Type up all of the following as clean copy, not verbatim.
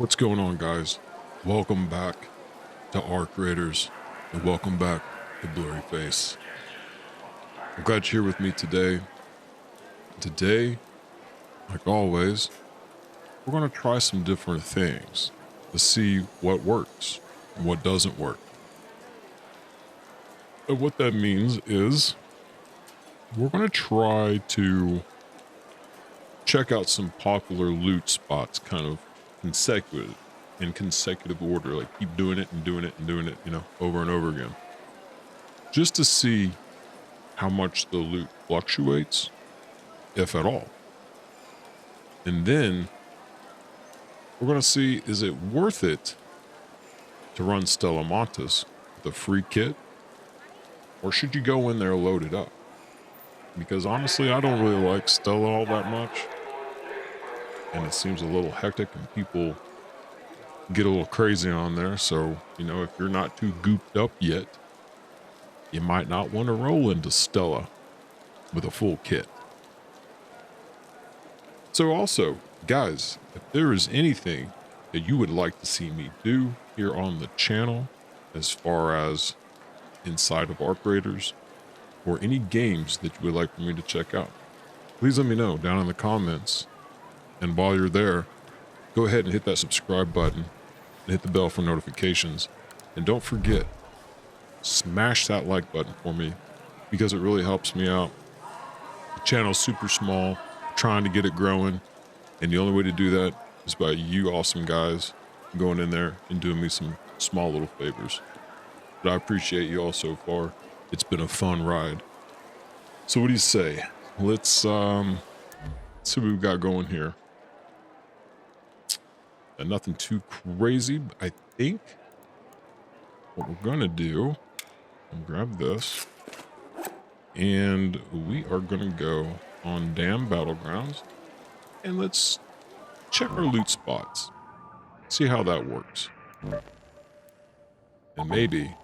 What's going on, guys? Welcome back to Arc Raiders, and welcome back to Blurry Face. I'm glad you're here with me today. Today, like always, we're going to try some different things to see what works and what doesn't work. And what that means is we're going to try to check out some popular loot spots kind of in consecutive order, like keep doing it and doing it and doing it, over and over again, just to see how much the loot fluctuates, if at all. And then we're going to see, is it worth it to run Stella Montis with a free kit, or should you go in there loaded up? Because honestly, I don't really like Stella all that much, and it seems a little hectic and people get a little crazy on there. So, if you're not too gooped up yet, you might not want to roll into Stella with a full kit. So also, guys, if there is anything that you would like to see me do here on the channel, as far as inside of Arc Raiders, or any games that you would like for me to check out, please let me know down in the comments. And while you're there, go ahead and hit that subscribe button and hit the bell for notifications. And don't forget, smash that like button for me, because it really helps me out. The channel's super small, trying to get it growing, and the only way to do that is by you awesome guys going in there and doing me some small little favors. But I appreciate you all so far. It's been a fun ride. So what do you say? Let's see what we've got going here. And nothing too crazy, but I think what we're gonna do, I'll grab this, and we are gonna go on Damn Battlegrounds, and let's check our loot spots, see how that works. And maybe,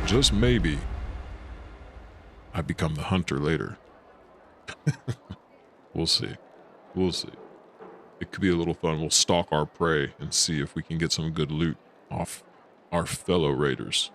just maybe, I become the hunter later. We'll see. We'll see. It could be a little fun. We'll stalk our prey and see if we can get some good loot off our fellow raiders.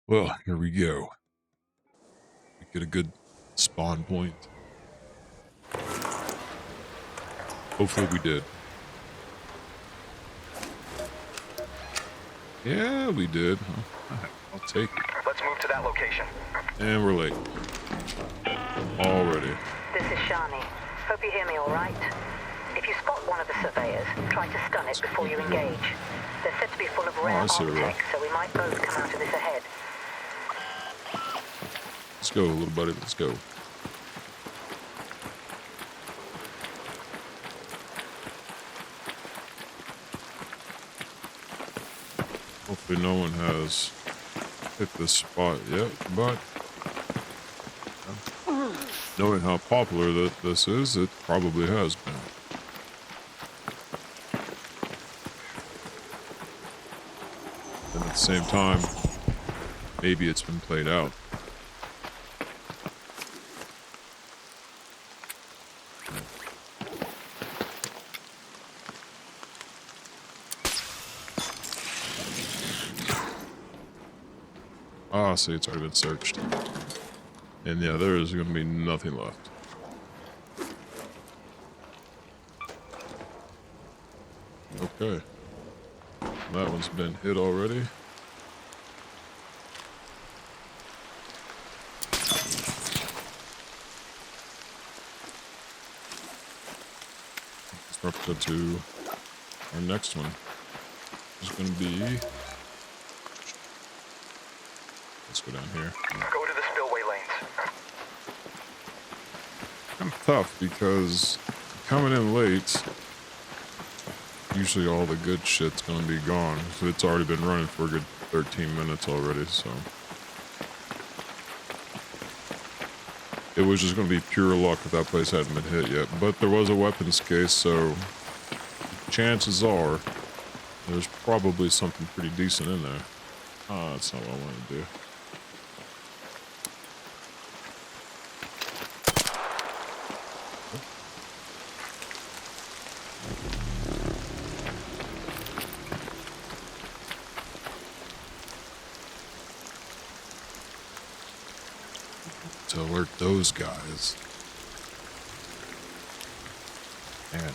Well, here we go. We get a good spawn point. Hopefully we did. Yeah, we did. I'll take it. Let's move to that location. And we're late. Already. This is Shani. Hope you hear me all right. If you spot one of the surveyors, try to stun it before you engage. They're said to be full of rare architects, so we might both come out of this ahead. Let's go, little buddy. Let's go. Hopefully no one has hit this spot yet, but knowing how popular this is, it probably has been. And at the same time, maybe it's been played out. Ah, see, it's already been searched. And yeah, there is going to be nothing left. Okay. That one's been hit already. Let's go to our next one. It's going to be... Let's go down here. Go to the spillway lanes. Kind of tough because coming in late, usually all the good shit's gonna be gone. So it's already been running for a good 13 minutes already, so. It was just gonna be pure luck if that place hadn't been hit yet. But there was a weapons case, so chances are there's probably something pretty decent in there. Ah, that's not what I want to do. To alert those guys. Man.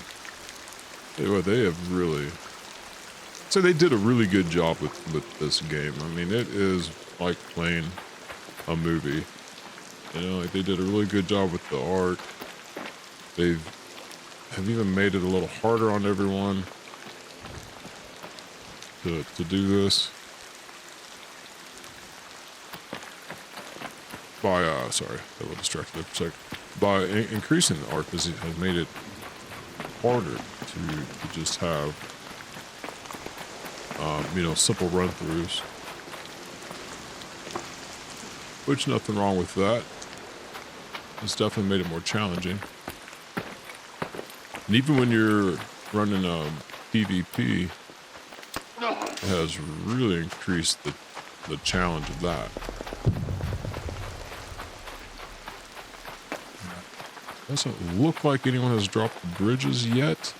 They have really... So they did a really good job with this game. I mean, it is like playing a movie. You know, like they did a really good job with the art. Have even made it a little harder on everyone to do this. By, sorry, that was distracted there for a sec. By increasing the art, has made it harder to just have, you know, simple run-throughs. Which, nothing wrong with that. It's definitely made it more challenging. And even when you're running PvP, it has really increased the challenge of that. Doesn't look like anyone has dropped the bridges yet,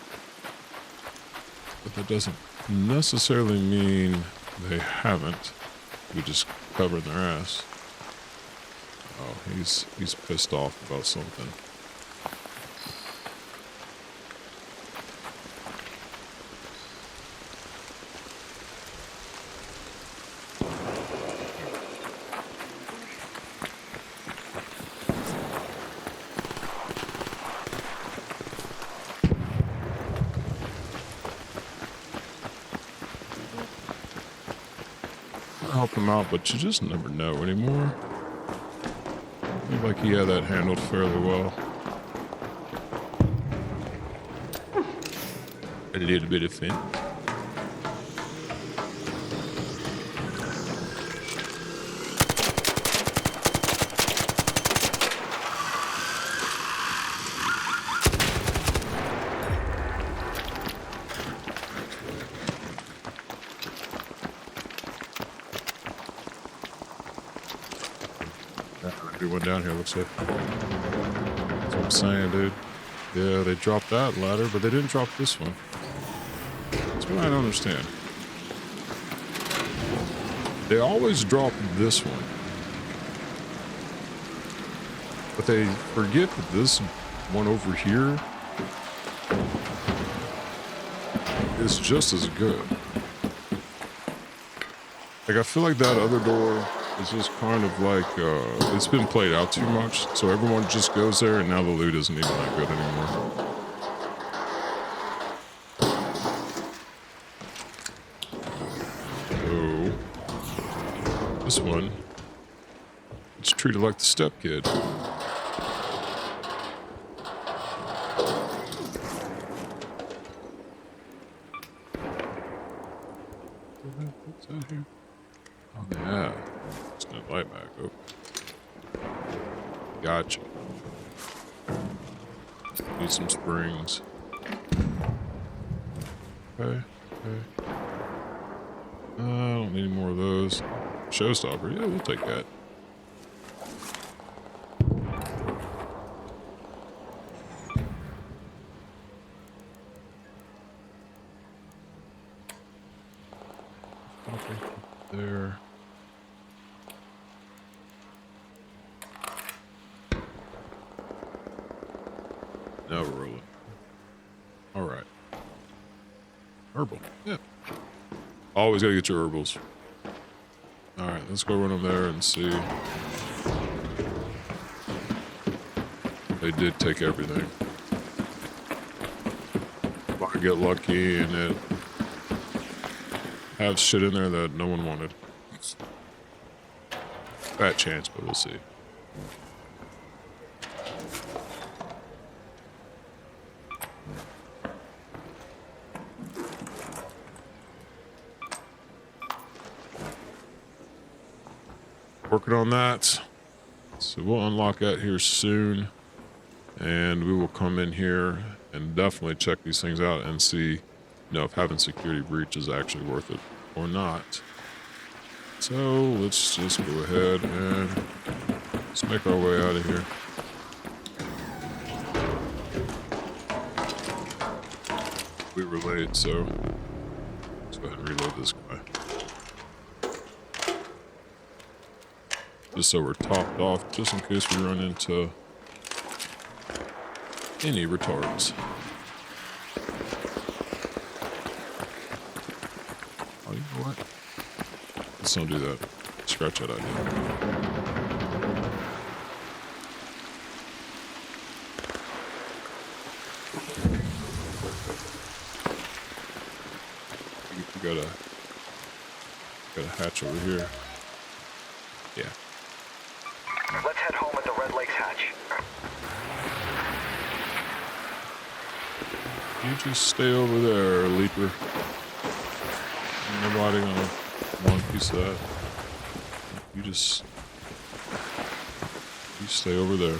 but that doesn't necessarily mean they haven't. We just covering their ass. Oh, he's pissed off about something. Help him out, but you just never know anymore. Looked like he had that handled fairly well. A little bit of fin. Everyone down here looks like. That's what I'm saying, dude. Yeah, they dropped that ladder, but they didn't drop this one. That's what I don't understand. They always drop this one. But they forget that this one over here is just as good. Like, I feel like that other door is just kind of like, it's been played out too much, so everyone just goes there, and now the loot isn't even that good anymore. So, this one, it's treated like the step kid. What's that here? Oh, yeah. It's gonna light back up. Gotcha. Need some springs. Okay, okay. I don't need any more of those. Showstopper, yeah, we'll take that. Okay, there. Now we're rolling. All right. Herbal. Yeah. Always gotta get your herbals. All right, let's go run them there and see. They did take everything. If I get lucky and it has shit in there that no one wanted. Bad chance, but we'll see. working on that. So we'll unlock that here soon. And we will come in here and definitely check these things out and see, you know, if having security breach is actually worth it or not. So let's just go ahead and let's make our way out of here. We were late, so let's go ahead and reload this guy. Just so we're topped off, just in case we run into any retards. Oh, you know what? Let's don't do that. Scratch that idea. We got a hatch over here. Yeah. Let's head home at the Red Lakes hatch. You just stay over there, Leaper. Nobody gonna want a piece of that. You stay over there.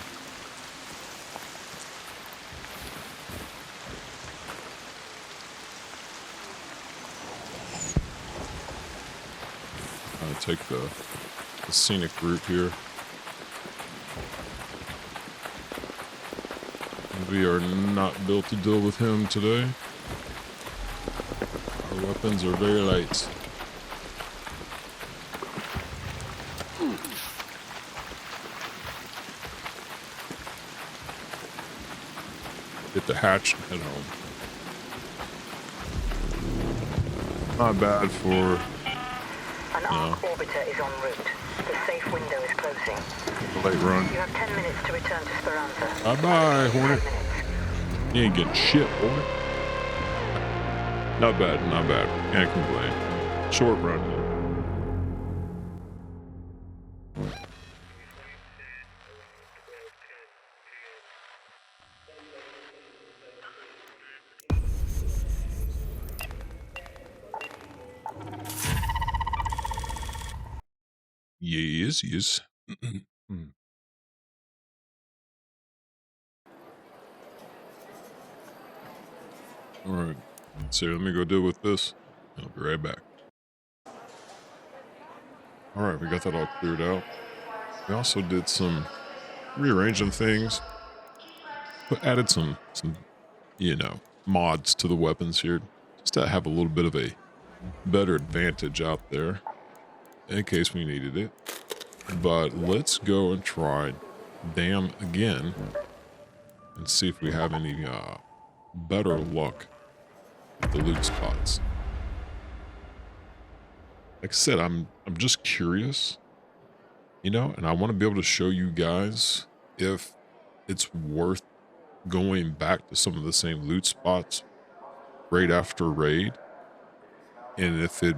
I'll take the scenic route here. We are not built to deal with him today. Our weapons are very light. Hit the hatch and head home. Not bad for... An arc orbiter is en route. The safe window is closing. a late run. You have 10 minutes to return to Speranza. Bye-bye, Hornet. You ain't getting shit, Hornet. Not bad, not bad. Can't complain. Short run. Yes. All right. So let me go deal with this. I'll be right back. All right, we got that all cleared out. We also did some rearranging things, but added some mods to the weapons here, just to have a little bit of a better advantage out there in case we needed it. But let's go and try Dam again and see if we have any better luck with the loot spots. Like I said, I'm just curious, and I want to be able to show you guys if it's worth going back to some of the same loot spots right after raid, and if it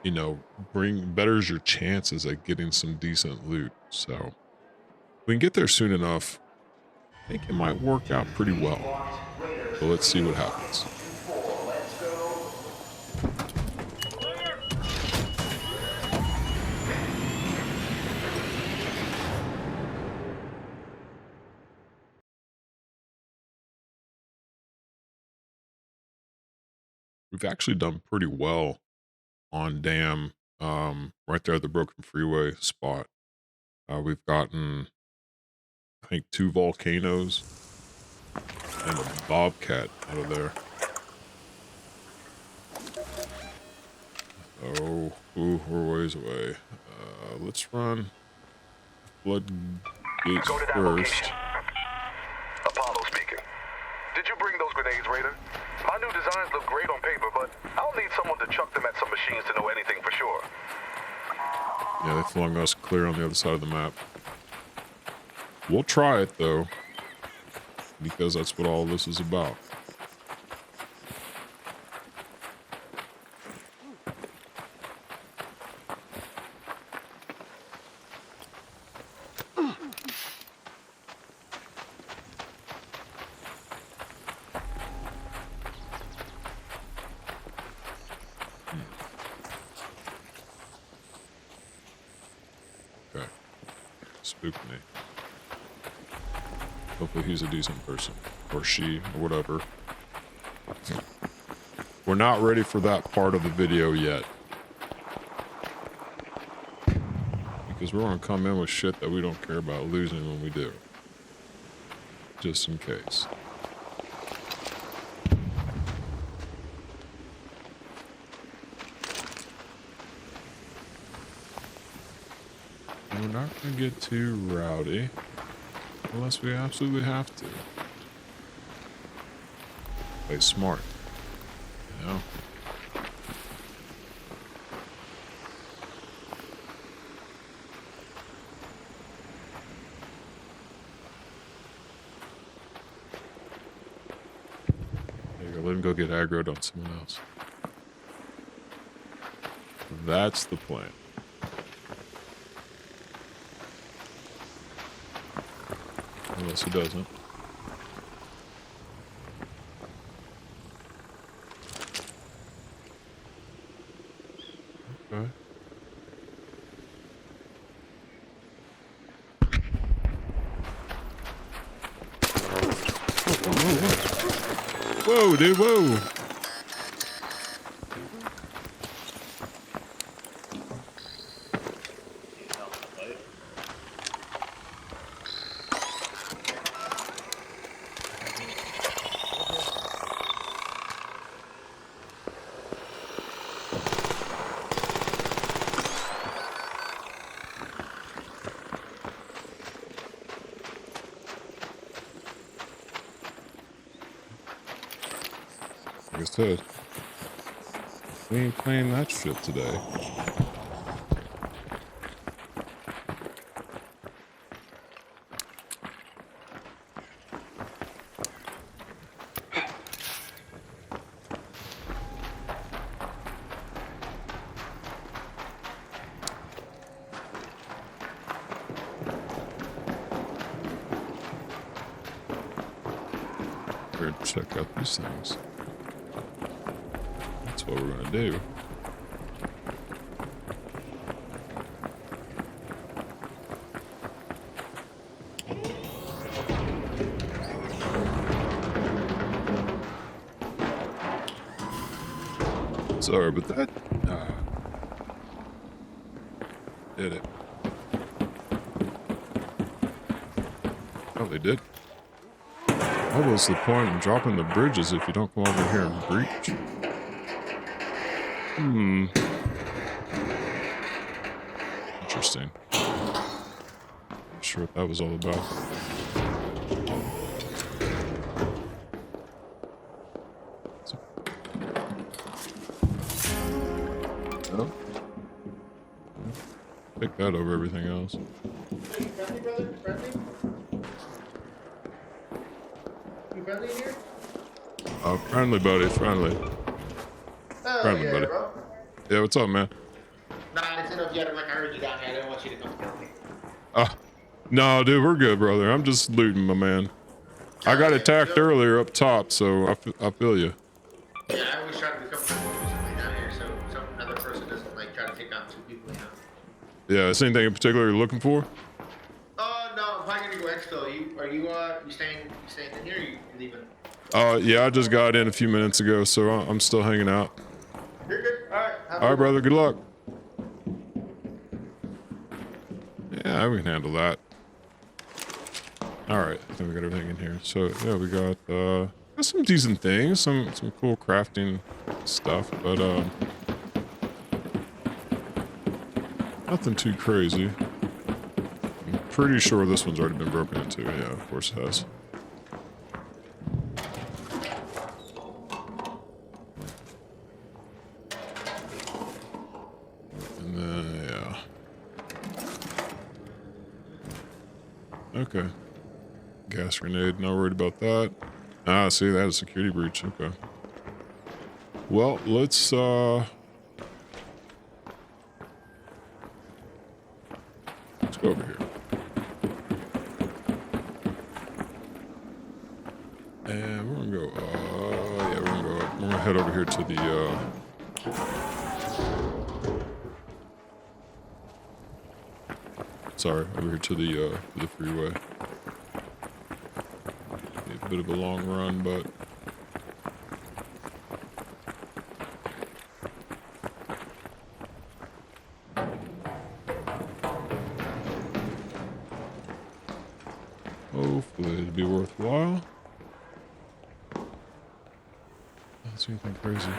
betters your chances at getting some decent loot. So if we can get there soon enough, I think it might work out pretty well. So let's see what happens. We've actually done pretty well on Dam, right there at the Broken Freeway spot. We've gotten, I think, 2 volcanoes and a bobcat out of there. Oh, we're ways away. Let's run floodgates Go to that first. location. Apollo speaking. Did you bring those grenades, Raider? My new designs look great on paper, but I'll need someone to chuck them at some machines to know anything for sure. Yeah, they flung us clear on the other side of the map. We'll try it, though, because that's what all this is about. Okay. spook me. Hopefully he's a decent person. Or she, or whatever. We're not ready for that part of the video yet. Because we're going to come in with shit that we don't care about losing when we do. Just in case. And we're not going to get too rowdy. Unless we absolutely have to. Play smart. You know? There you go. Let him go get aggroed on someone else. That's the plan. Unless he doesn't. Okay. Whoa, dude, whoa! Like I said, we ain't playing that shit today. We're gonna check out these things. That's what we're gonna do. Sorry, but that did it. Oh, they did. What was the point in dropping the bridges if you don't come over here and breach? Interesting. Not sure what that was all about. Oh. Pick that over everything else. Hey, friendly, brother? Friendly? You friendly in here? Oh, friendly, buddy. Friendly. Oh, Friendly, yeah, buddy. bro. Yeah, what's up, man? Nah, I didn't know if you had, like, I heard you down here. I didn't want you to come kill me. No, dude, we're good, brother. I'm just looting, my man. I got attacked earlier up top, so I feel you. Yeah, I always try to become something down here so another person doesn't, like, try to take out two people, you know? Yeah, is anything in particular you're looking for? No, I'm probably gonna go exfil. You staying in here or you leaving? Yeah, I just got in a few minutes ago, so I'm still hanging out. You're good. Alright. All right, brother. Good luck. Yeah, we can handle that. All right, I think we got everything in here. So yeah, we got some decent things, some cool crafting stuff, but nothing too crazy. I'm pretty sure this one's already been broken into. Yeah, of course it has. And then yeah. Okay. Gas grenade, not worried about that. Ah, see, that is a security breach. Okay. Well, let's go over here. And we're gonna go, yeah, we're gonna head over here to the, Sorry, over here to the freeway. A bit of a long run, but hopefully it'll be worthwhile. Not see anything crazy.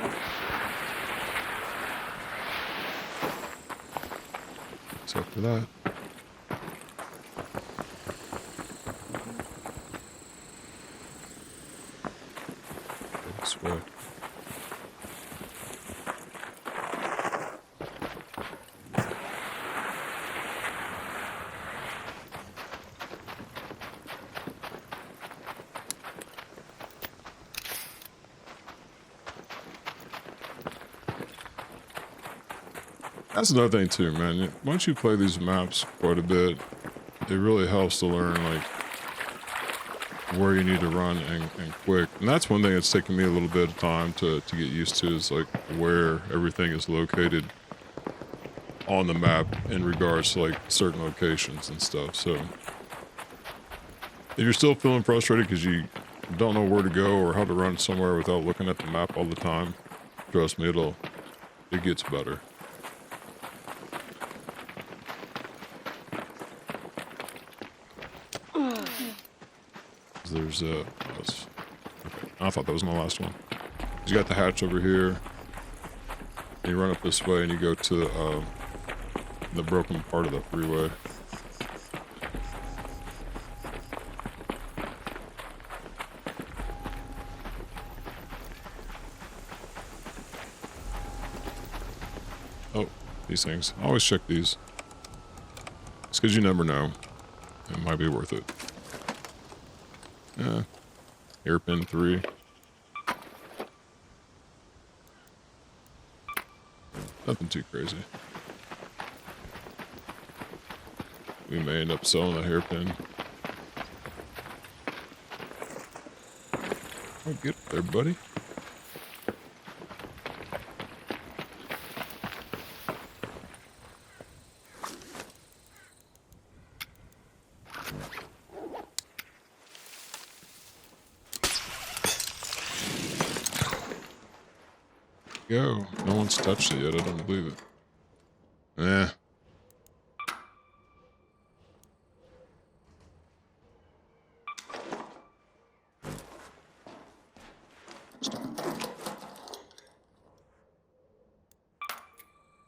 Except for that. This way. That's another thing too, man. Once you play these maps quite a bit, it really helps to learn like where you need to run and quick. And that's one thing that's taken me a little bit of time to get used to, is like where everything is located on the map in regards to like certain locations and stuff. So if you're still feeling frustrated because you don't know where to go or how to run somewhere without looking at the map all the time, trust me, it gets better. There's okay. I thought that was my last one. You got the hatch over here. You run up this way and you go to the broken part of the freeway. Oh, these things. I always check these. It's because you never know. It might be worth it. Yeah. Hairpin 3. Nothing too crazy. We may end up selling a hairpin. Oh, get up there, buddy. Go. No one's touched it yet. I don't believe it. Eh.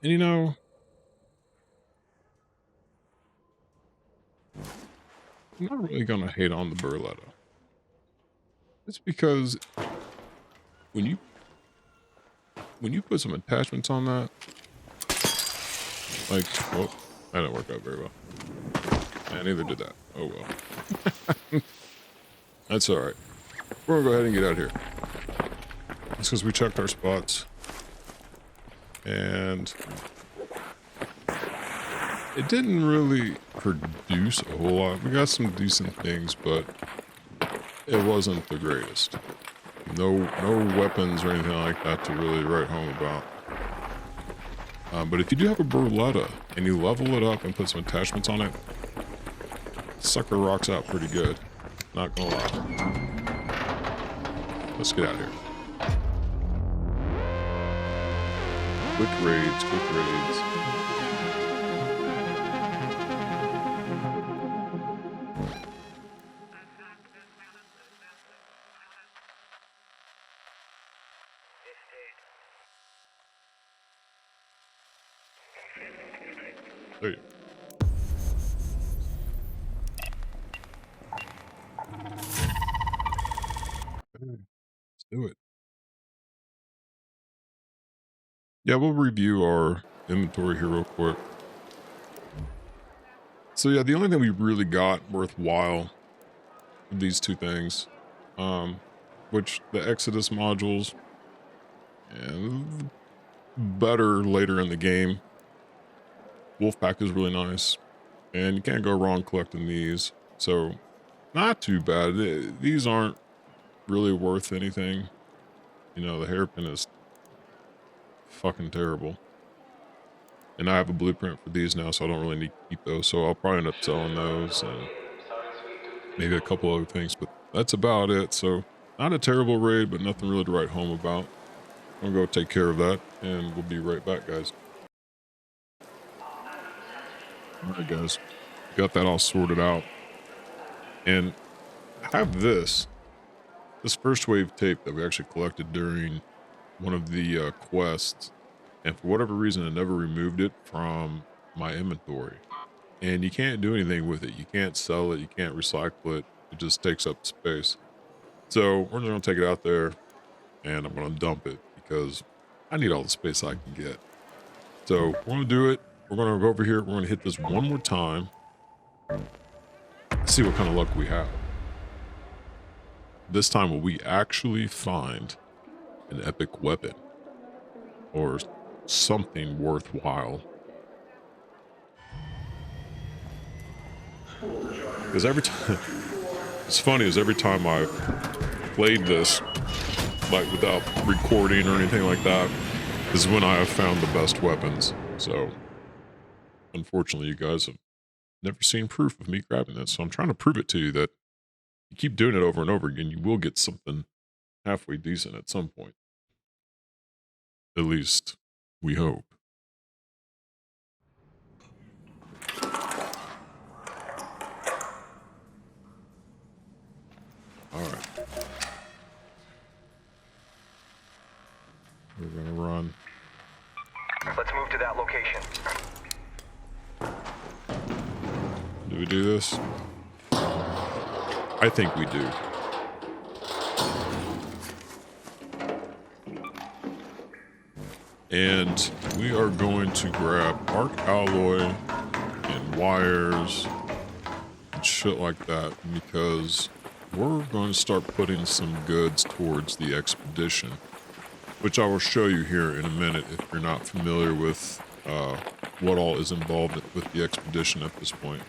And you know, I'm not really gonna hate on the Berletta. It's because when you put some attachments on that, like, oh, that didn't work out very well. And neither did that. Oh well. That's alright. We're gonna go ahead and get out of here. It's because we checked our spots. And it didn't really produce a whole lot. We got some decent things, but it wasn't the greatest. No weapons or anything like that to really write home about. But if you do have a Berletta and you level it up and put some attachments on it, sucker rocks out pretty good. Not gonna lie. Let's get out of here. Quick raids, quick raids. There you go. Okay, let's do it. Yeah, we'll review our inventory here real quick. So yeah, the only thing we really got worthwhile of these two things, which the Exodus modules, and better later in the game. Wolfpack is really nice, and you can't go wrong collecting these. So not too bad. These aren't really worth anything. You know, the hairpin is fucking terrible. And I have a blueprint for these now, so I don't really need to keep those. So I'll probably end up selling those and maybe a couple other things, but that's about it. So not a terrible raid, but nothing really to write home about. I'm gonna go take care of that, and we'll be right back, guys. All right, guys, got that all sorted out, and I have this first wave tape that we actually collected during one of the quests, and for whatever reason, I never removed it from my inventory. And you can't do anything with it. You can't sell it. You can't recycle it. It just takes up space. So we're just gonna take it out there, and I'm gonna dump it because I need all the space I can get. So we're gonna do it. We're gonna go over here. We're gonna hit this one more time. See what kind of luck we have. This time, will we actually find an epic weapon or something worthwhile? Because every time, it's funny, is every time I've played this, like without recording or anything like that, is when I have found the best weapons. So, unfortunately, you guys have never seen proof of me grabbing this. So I'm trying to prove it to you that you keep doing it over and over again, you will get something halfway decent at some point. At least, we hope. All right. We're gonna run. Let's move to that location. Do we do this? I think we do. And we are going to grab arc alloy and wires and shit like that because we're going to start putting some goods towards the expedition, which I will show you here in a minute if you're not familiar with what all is involved with the expedition at this point.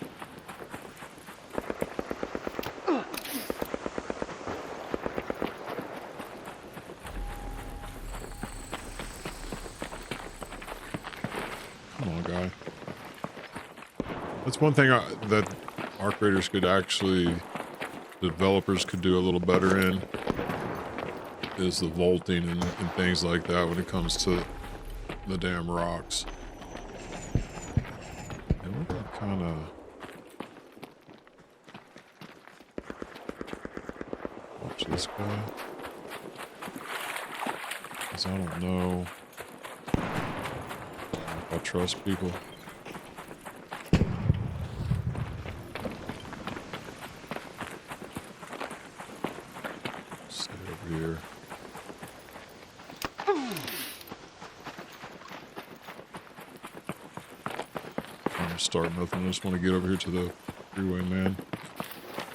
Come on, guy. That's one thing that Arc Raiders could actually, developers could do a little better in, is the vaulting and things like that when it comes to the damn rocks. And we're gonna kind of watch this guy, because I don't know if I trust people. Stay over here. Start nothing. I just want to get over here to the freeway, man.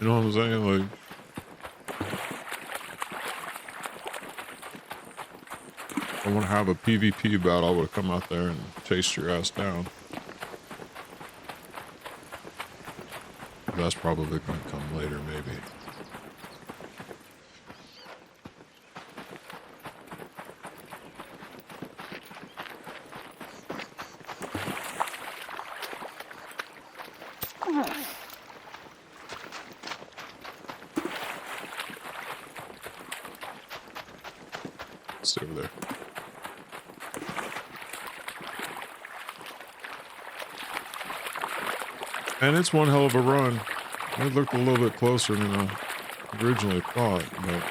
You know what I'm saying? Like, if I want to have a PvP battle, I would have come out there and chased your ass down. That's probably going to come later, maybe. Stay over there. And it's one hell of a run. It looked a little bit closer than I originally thought, but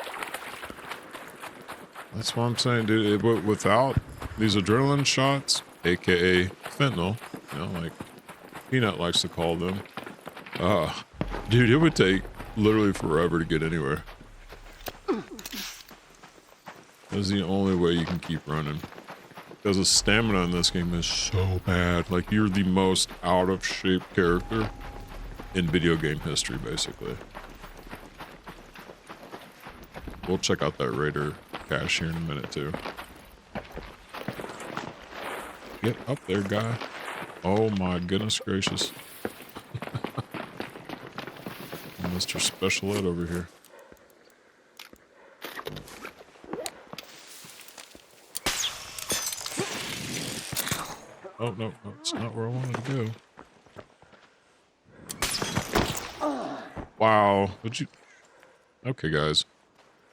that's what I'm saying, dude. Without these adrenaline shots, aka fentanyl, you know, like Peanut likes to call them, dude, it would take literally forever to get anywhere. That's the only way you can keep running. Because the stamina in this game is so bad. Like, you're the most out of shape character in video game history, basically. We'll check out that Raider cache here in a minute, too. Get up there, guy. Oh my goodness gracious. Mr. Special Ed over here. Oh, no, no, it's not where I wanted to go. Wow. Would you... Okay, guys.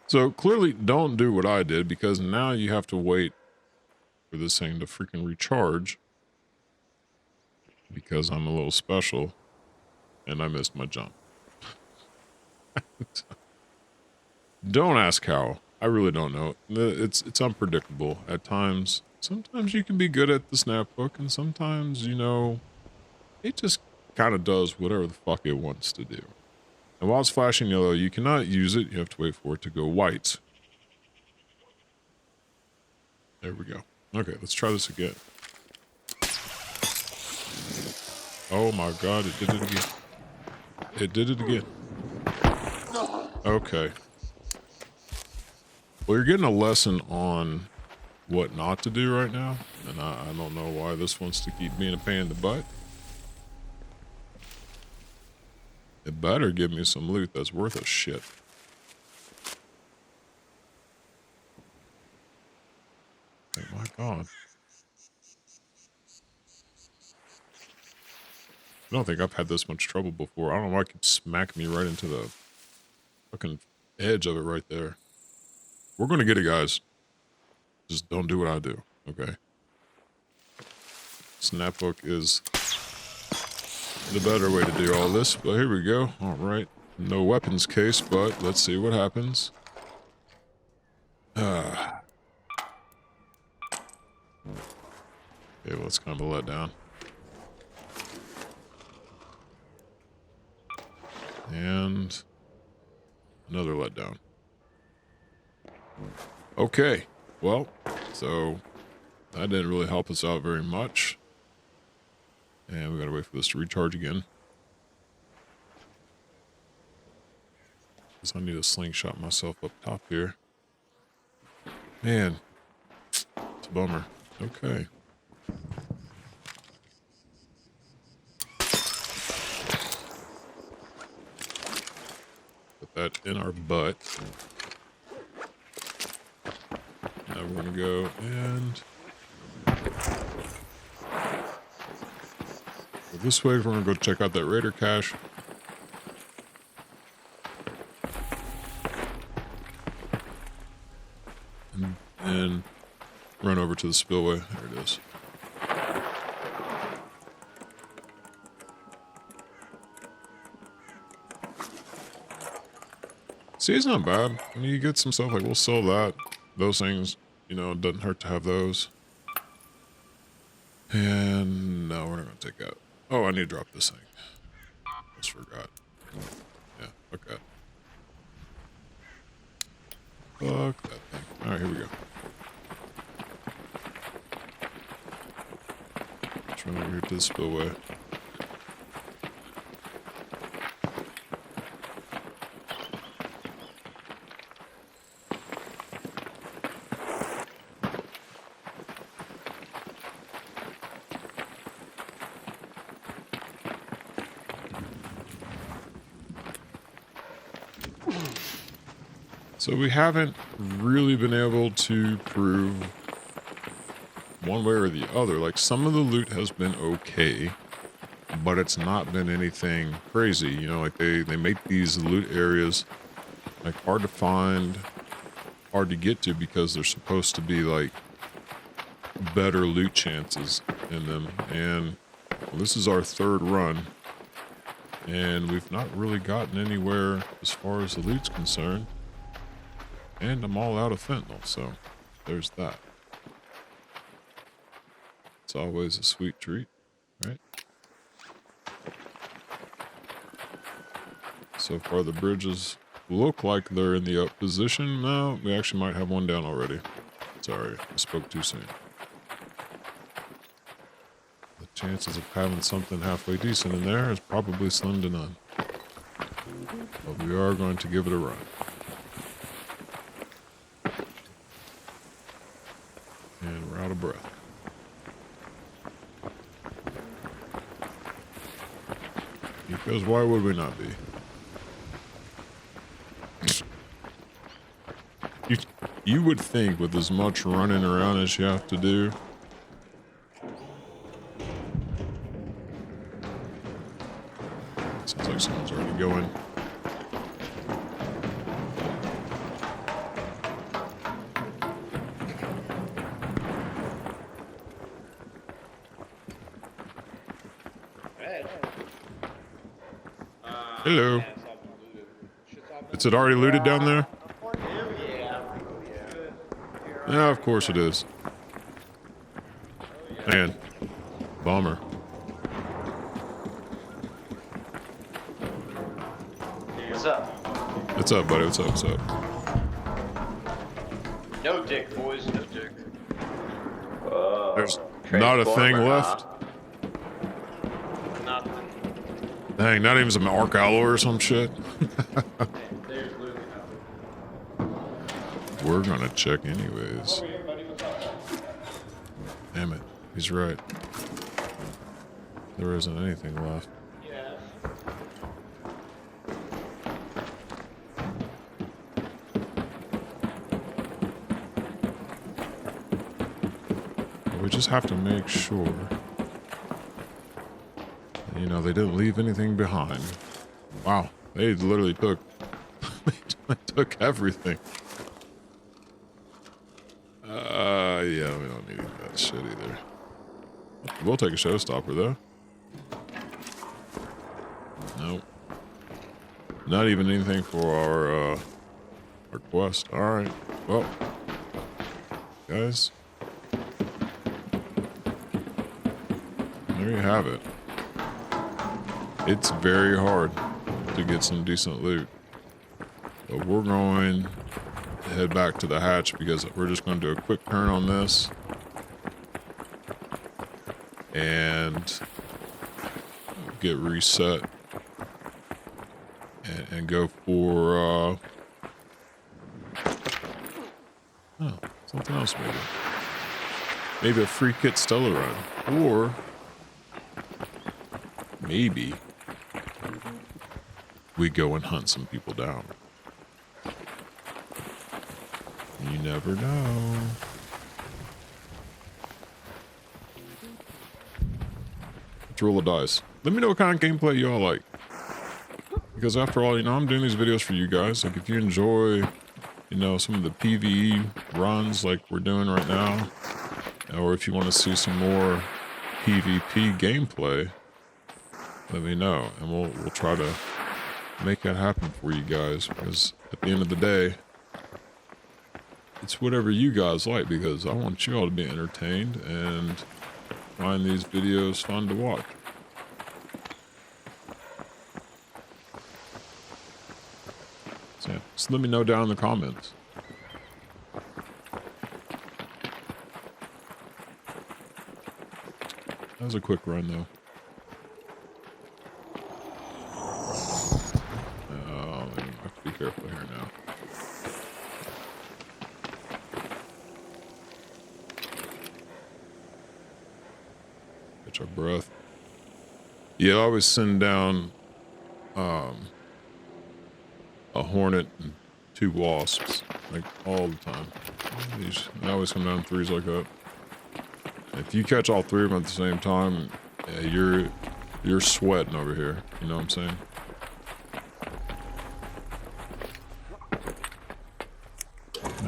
So clearly don't do what I did, because now you have to wait for this thing to freaking recharge, because I'm a little special and I missed my jump. Don't ask how. I really don't know. It's unpredictable at times. Sometimes you can be good at the snap hook, and sometimes, you know, it just kind of does whatever the fuck it wants to do. And while it's flashing yellow, you cannot use it. You have to wait for it to go white. There we go. Okay, let's try this again. Oh my god, it did it again. It did it again. Okay. Well, you're getting a lesson on what not to do right now, and I don't know why this wants to keep being a pain in the butt. It better give me some loot that's worth a shit. Oh my god. I don't think I've had this much trouble before. I don't know why it keeps smacking me right into the fucking edge of it right there. We're gonna get it, guys. Just don't do what I do, okay? Snap hook is the better way to do all this, but here we go. All right. No weapons case, but let's see what happens. Okay, well, it's kind of a letdown. And another letdown. Okay, well, so that didn't really help us out very much. And we gotta wait for this to recharge again. Because I need to slingshot myself up top here. Man, it's a bummer. Okay. Put that in our butt. Now we're gonna go and go this way. We're gonna go check out that raider cache. And run over to the spillway. There it is. See, it's not bad. I mean, you get some stuff like, we'll sell that. Those things, you know, it doesn't hurt to have those. And no, we're not going to take that. Oh, I need to drop this thing. Just forgot. Yeah, fuck that. Fuck that thing. Alright, here we go. Let's run over here to the spillway. So we haven't really been able to prove one way or the other. Like, some of the loot has been okay, but it's not been anything crazy. You know, like they make these loot areas like hard to find, hard to get to, because they're supposed to be like better loot chances in them. And well, this is our third run, and we've not really gotten anywhere as far as the loot's concerned. And I'm all out of fentanyl, so there's that. It's always a sweet treat, right? So far the bridges look like they're in the up position. No, we actually might have one down already. Sorry, I spoke too soon. The chances of having something halfway decent in there is probably slim to none. But we are going to give it a run. And we're out of breath. Because why would we not be? You would think with as much running around as you have to do, go in. Hello. Is it already looted down there? Yeah, of course it is. Man, bummer. What's up? What's up, buddy? What's up? What's up? No dick, boys. No dick. There's not a thing left. Nothing. Dang, not even some arc alloy or some shit. We're gonna check anyways. Damn it, he's right. There isn't anything left. We just have to make sure, you know, they didn't leave anything behind. Wow, they literally took, they took everything. Yeah, we don't need that shit either. We'll take a showstopper though. Nope. Not even anything for our quest. All right. Well, guys. There you have it. It's very hard to get some decent loot. But we're going to head back to the hatch because we're just going to do a quick turn on this. And get reset. And go for, oh, something else maybe. Maybe a free kit Stella run. Or maybe we go and hunt some people down. You never know. Let's roll a dice. Let me know what kind of gameplay y'all like. Because after all, you know, I'm doing these videos for you guys. Like, if you enjoy, you know, some of the PvE runs like we're doing right now, or if you want to see some more PvP gameplay, let me know, and we'll try to make that happen for you guys. Because at the end of the day, it's whatever you guys like. Because I want you all to be entertained and find these videos fun to watch. So yeah, just let me know down in the comments. That was a quick run though. I have to be careful here now. Catch our breath. Yeah, I always send down a hornet and 2 wasps, like all the time. They always come down 3s like that. If you catch all 3 of them at the same time, yeah, you're sweating over here. You know what I'm saying?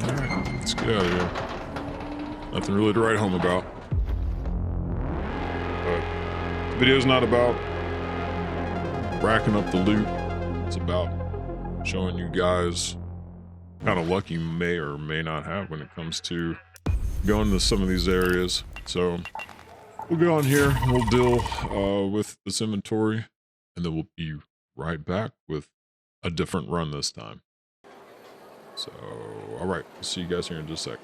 Alright, let's get out of here. Nothing really to write home about. But the video's not about racking up the loot. It's about showing you guys what kind of luck you may or may not have when it comes to going to some of these areas. So we'll go on here and we'll deal with this inventory, and then we'll be right back with a different run this time. So, all right, we'll see you guys here in just a sec.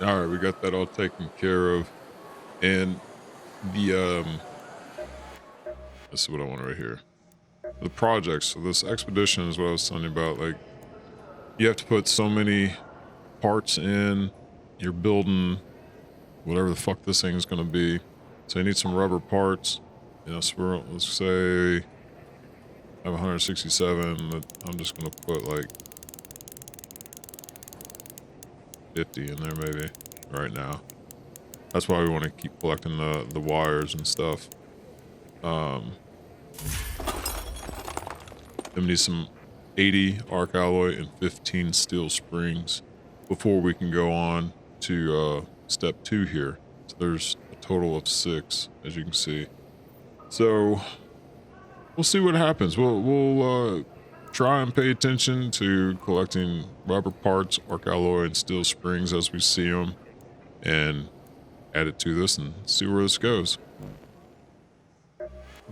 All right, we got that all taken care of. And the, this is what I want right here. The projects, so this expedition is what I was telling you about. Like, you have to put so many parts in. You're building whatever the fuck this thing is going to be. So you need some rubber parts. You know, so let's say I have 167. I'm just going to put like 50 in there maybe right now. That's why we want to keep collecting the wires and stuff. Then we need some 80 arc alloy and 15 steel springs before we can go on to step 2 here. So there's a total of 6, as you can see. So we'll see what happens. We'll try and pay attention to collecting rubber parts, arc alloy, and steel springs as we see them, and add it to this and see where this goes.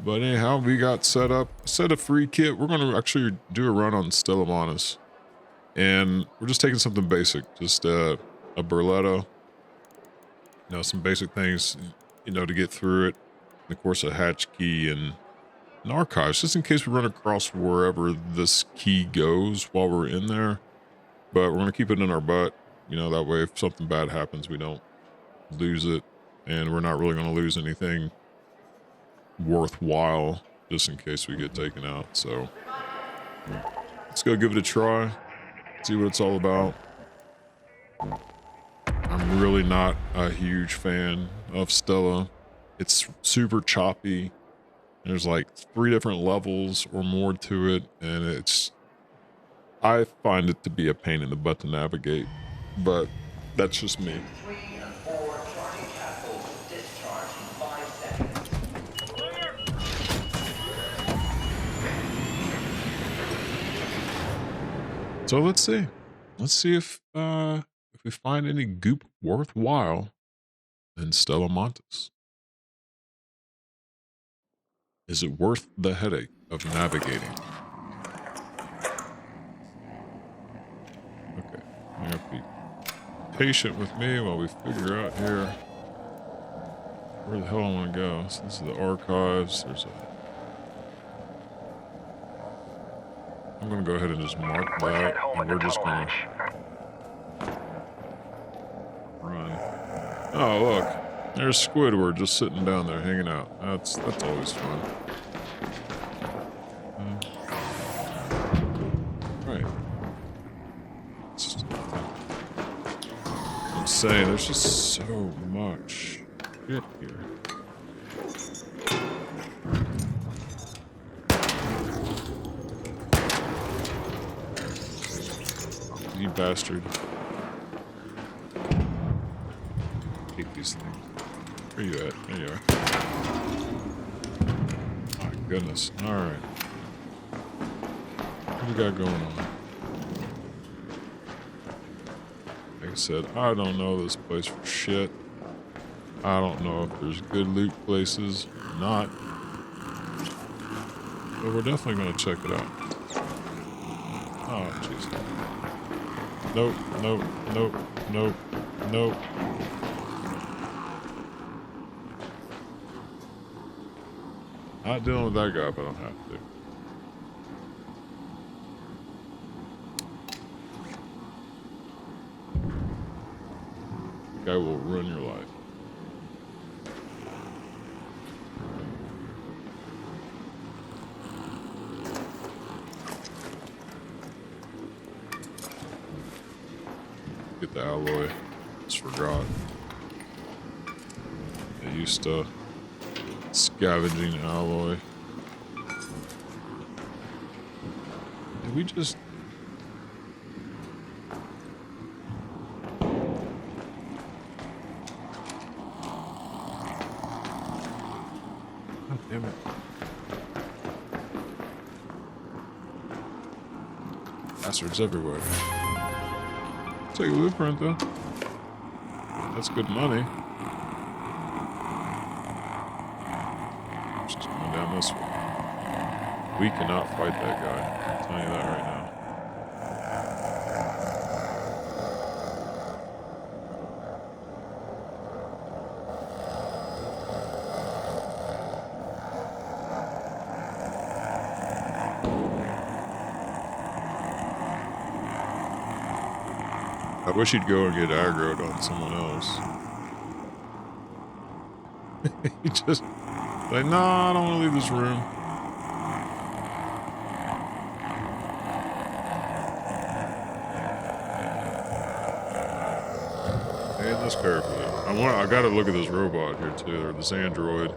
But anyhow, we got set up, set a free kit. We're going to actually do a run on Stella Montis. And we're just taking something basic, just a Berletto. You know, some basic things, you know, to get through it. And of course, a hatch key and an archives, just in case we run across wherever this key goes while we're in there. But we're going to keep it in our butt. You know, that way if something bad happens, we don't lose it. And we're not really going to lose anything worthwhile just in case we get taken out. So let's go give it a try, see what it's all about. I'm really not a huge fan of Stella. It's super choppy. There's like 3 different levels or more to it, and I find it to be a pain in the butt to navigate, but that's just me. So let's see. Let's see if we find any goop worthwhile in Stella Montis. Is it worth the headache of navigating? Okay, you have to be patient with me while we figure out here where the hell I want to go. So this is the archives. I'm gonna go ahead and just mark that, and we're just gonna run. Oh, look, there's Squidward just sitting down there hanging out. That's always fun. Right. I'm saying there's just so much shit here. You bastard. Take these things. Where you at? There you are. My goodness. Alright. What do we got going on? Like I said, I don't know this place for shit. I don't know if there's good loot places or not. But we're definitely going to check it out. Oh, jeez. Nope, nope, nope, nope, nope. Not dealing with that guy if I don't have to. That guy will ruin your life. Get the alloy. Just forgot. I used to scavenging alloy. Did we just... God damn it. Bastards everywhere. Take a blueprint though. That's good money. Just going down this way. We cannot fight that guy. I'll tell you that right now. I wish he'd go and get aggroed on someone else. He just like, nah, I don't want to leave this room. And this carefully. I gotta look at this robot here too, or this android.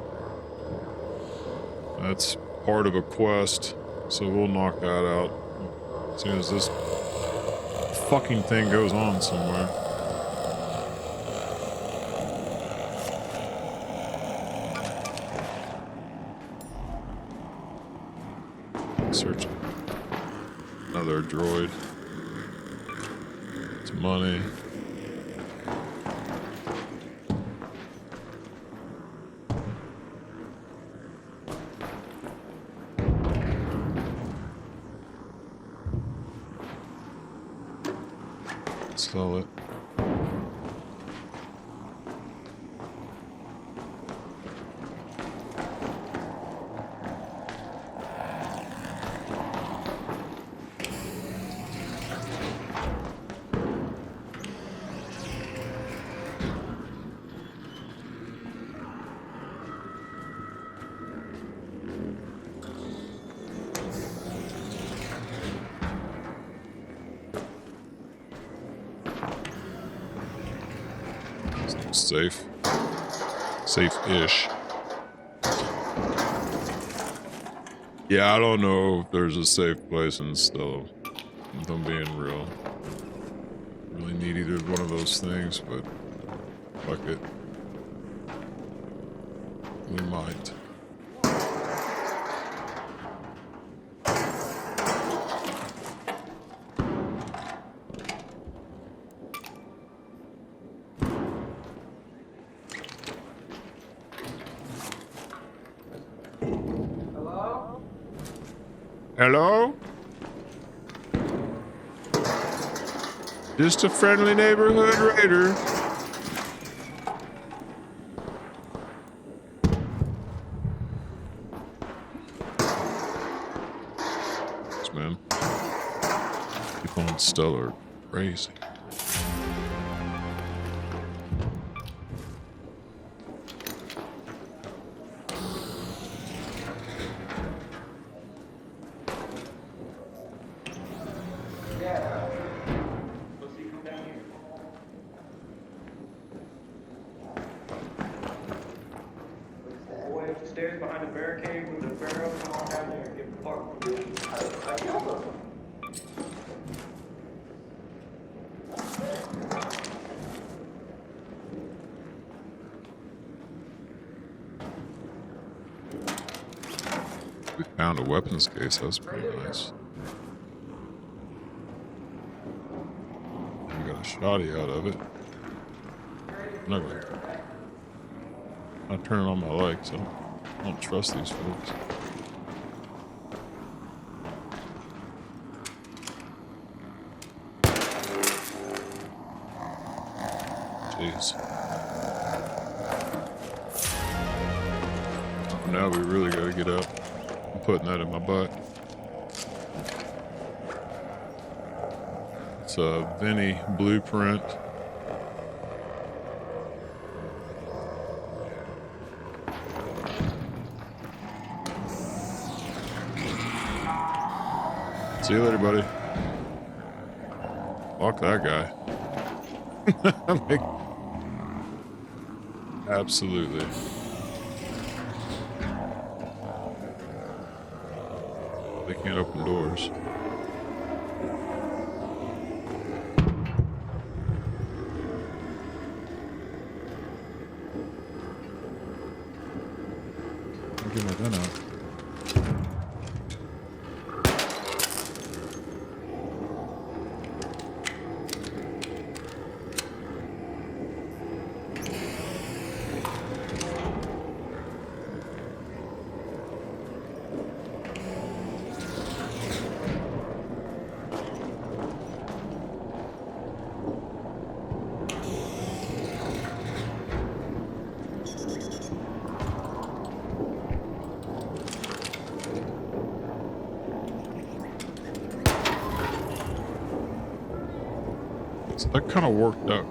That's part of a quest So we'll knock that out as soon as this fucking thing goes on somewhere. Search another droid. It's money. Sell it. Safe. Safe-ish. Yeah, I don't know if there's a safe place in Stella. If I'm being real. Really need either one of those things, but fuck it. We might. Hello? Just a friendly neighborhood raider. Yes, man. People in Stella are crazy. Stairs behind the barricade with the barrel. Come on down there and get the park. I killed him. We found a weapons case. That was pretty nice. We got a shotty out of it. I'm not turning on my lights, so I don't trust these folks. Jeez. Oh, now we really gotta get up. I'm putting that in my butt. It's a Vinny blueprint. See you later, buddy. Fuck that guy. Like, absolutely. They can't open doors. I'll get my gun out. So that kind of worked out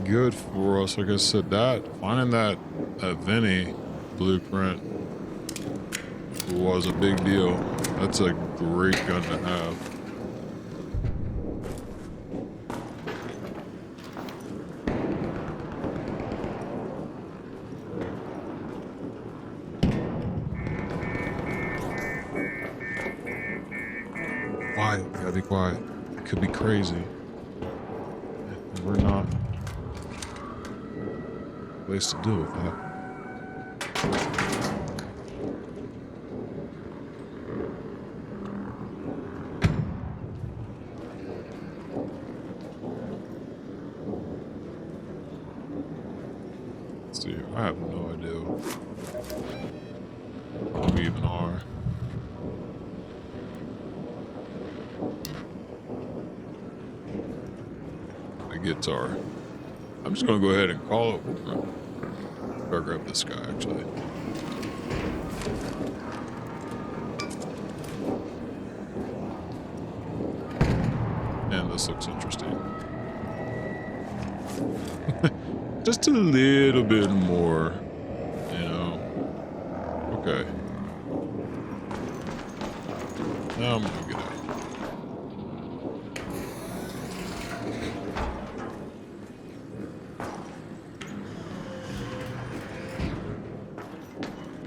good for us. Like I said, finding that Vinny blueprint was a big deal. That's a great gun to have. quiet. We gotta be quiet. It could be crazy. We're not place to deal with that. Let's see. I have no idea where we even are. The guitar. I'm just gonna go ahead and call it. Better grab this guy actually. And this looks interesting. Just a little bit more, you know. Okay. Now I'm gonna get out.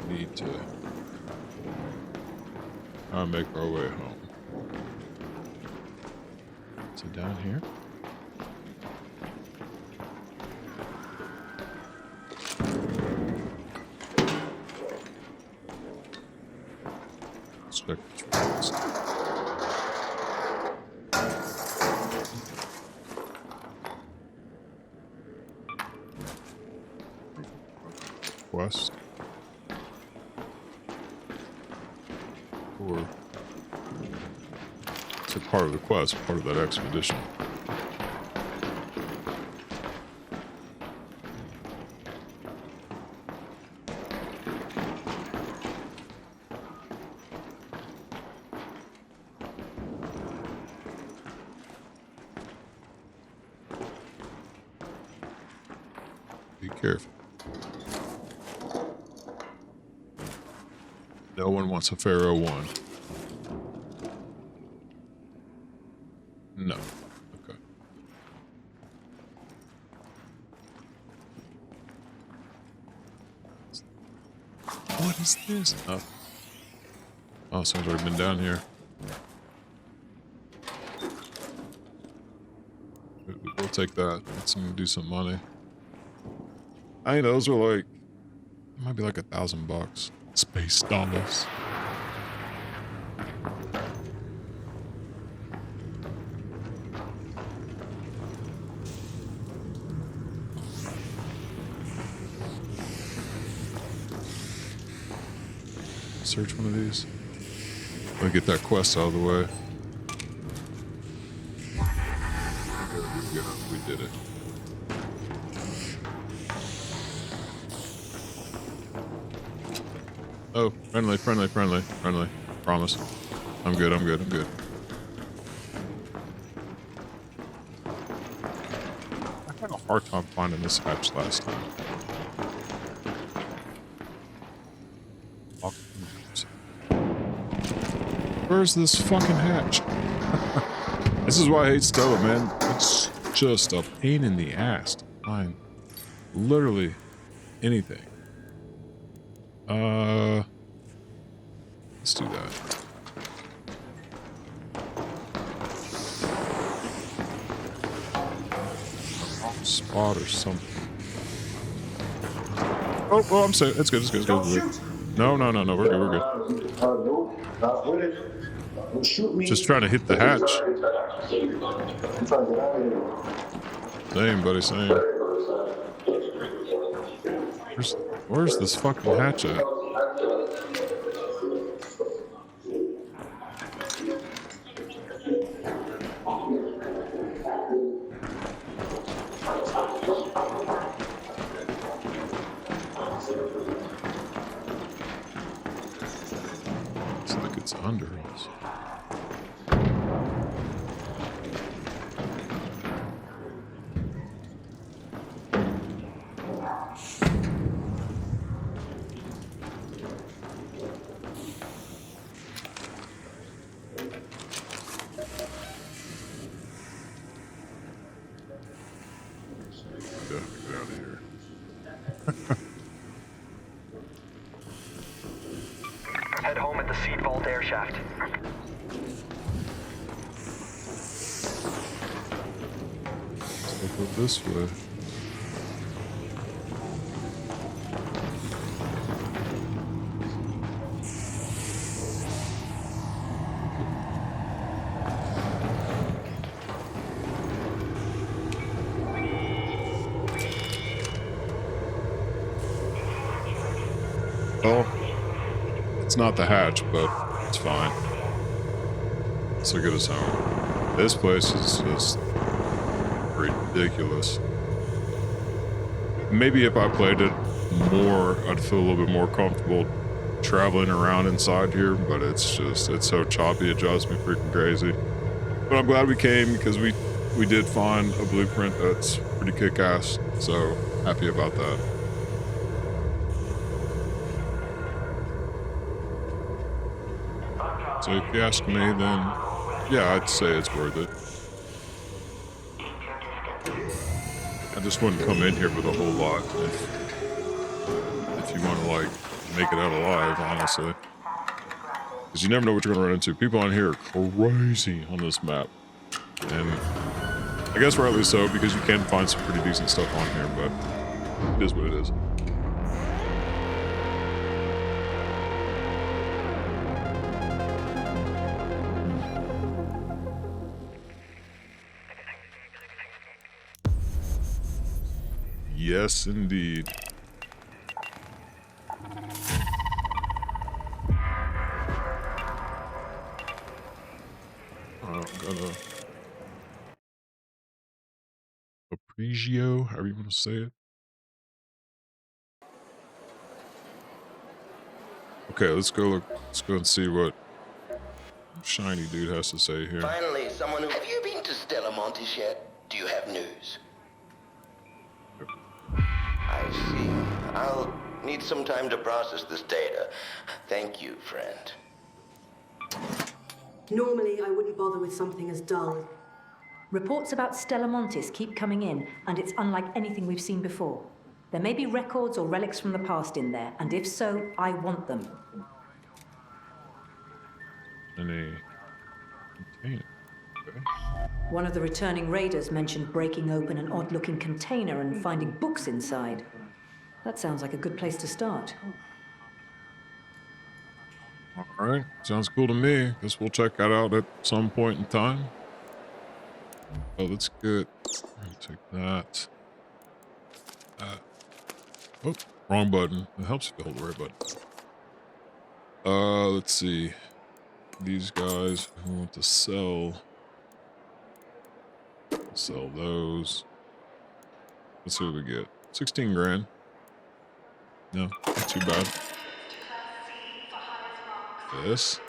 Need to make our way home. So down here. Let's check this first. Quest. Or it's a part of the quest, part of that expedition. Be careful. No one wants a Pharaoh 1. No. Okay. What is this? Oh, someone's already been down here. We'll take that. Let's do some money. I think those are like, it might be like $1,000. Space dollars. Search one of these. Let me get that quest out of the way. There we go. We did it. Oh, friendly. Promise. I'm good. I had a hard time finding this hatch last time. Where's this fucking hatch? This is why I hate Stella, man. It's just a pain in the ass to find literally anything. Let's do that. Wrong spot or something. Oh, I'm safe. It's good. No, we're good. Just trying to hit the hatch. Same, buddy, same. Where's this fucking hatch at? Looks like it's under us. Get out of here. Head home at the seed vault air shaft. this way. Oh, it's not the hatch, but it's fine. So get us home. This place is just ridiculous. Maybe if I played it more, I'd feel a little bit more comfortable traveling around inside here, but it's so choppy, it drives me freaking crazy. But I'm glad we came because we did find a blueprint that's pretty kick-ass, so happy about that. So if you ask me, then yeah, I'd say it's worth it. I just wouldn't come in here with a whole lot if you want to like make it out alive, honestly. Because you never know what you're going to run into. People on here are crazy on this map. And I guess rightly so, because you can find some pretty decent stuff on here, but it is what it is. Yes, indeed. I'm gonna Apprigio, however you want to say it. Okay, let's go look. Let's go and see what shiny dude has to say here. Finally, someone who... Have you been to Stella Montis yet? Do you have news? I see. I'll need some time to process this data. Thank you, friend. Normally, I wouldn't bother with something as dull. Reports about Stella Montis keep coming in, and it's unlike anything we've seen before. There may be records or relics from the past in there, and if so, I want them. In a container. Okay. One of the returning raiders mentioned breaking open an odd-looking container and finding books inside. That sounds like a good place to start. All right, sounds cool to me. Guess we'll check that out at some point in time. Oh, let's get. Take that. Oh, wrong button. It helps if you hold the right button. Let's see. These guys who want to sell those. Let's see what we get. 16 grand. No, not too bad. Yes.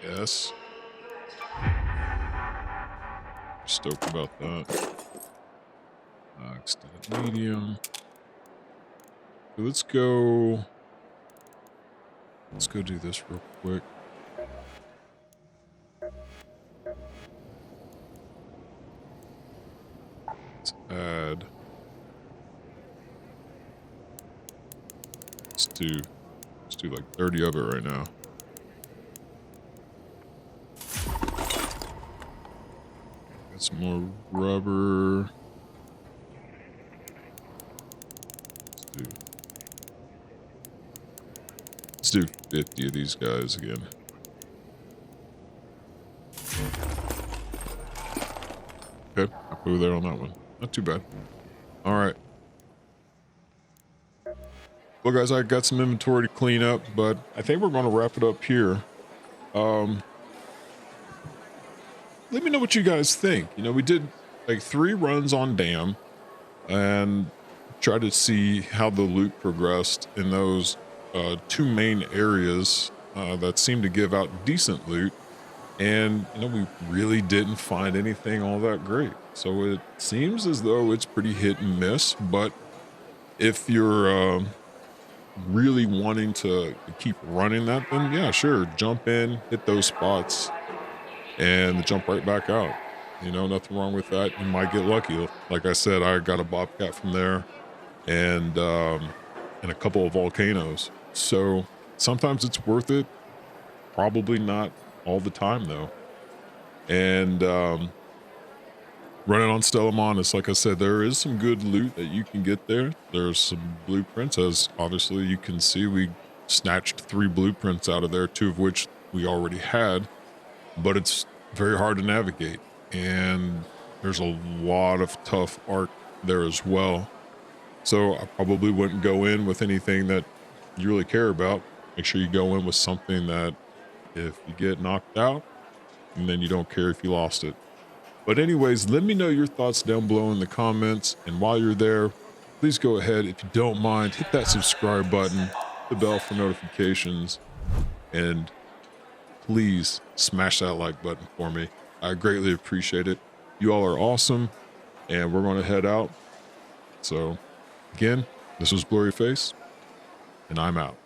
Yes. Stoked about that. Extended medium. So let's go do this real quick. Let's add. Let's do like 30 of it right now. Got some more rubber. Let's do 50 of these guys again. Okay, I'll go there on that one. Not too bad. All right. Well, guys, I got some inventory to clean up, but I think we're going to wrap it up here. Let me know what you guys think. You know, we did like 3 runs on Dam and tried to see how the loot progressed in those 2 main areas that seemed to give out decent loot. And, you know, we really didn't find anything all that great. So it seems as though it's pretty hit and miss. But if you're really wanting to keep running that, then yeah, sure, jump in, hit those spots, and jump right back out. You know, nothing wrong with that. You might get lucky. Like I said, I got a bobcat from there and a couple of volcanoes. So sometimes it's worth it. Probably not all the time though. And running on Stella Montis. Like I said, there is some good loot that you can get there. There's some blueprints, as obviously you can see. We snatched 3 blueprints out of there, 2 of which we already had, but it's very hard to navigate. And there's a lot of tough art there as well. So I probably wouldn't go in with anything that you really care about. Make sure you go in with something that if you get knocked out, and then you don't care if you lost it. But anyways, let me know your thoughts down below in the comments. And while you're there, please go ahead, if you don't mind, hit that subscribe button, the bell for notifications, and please smash that like button for me. I greatly appreciate it. You all are awesome, and we're going to head out. So again, this was Blurry Face, and I'm out.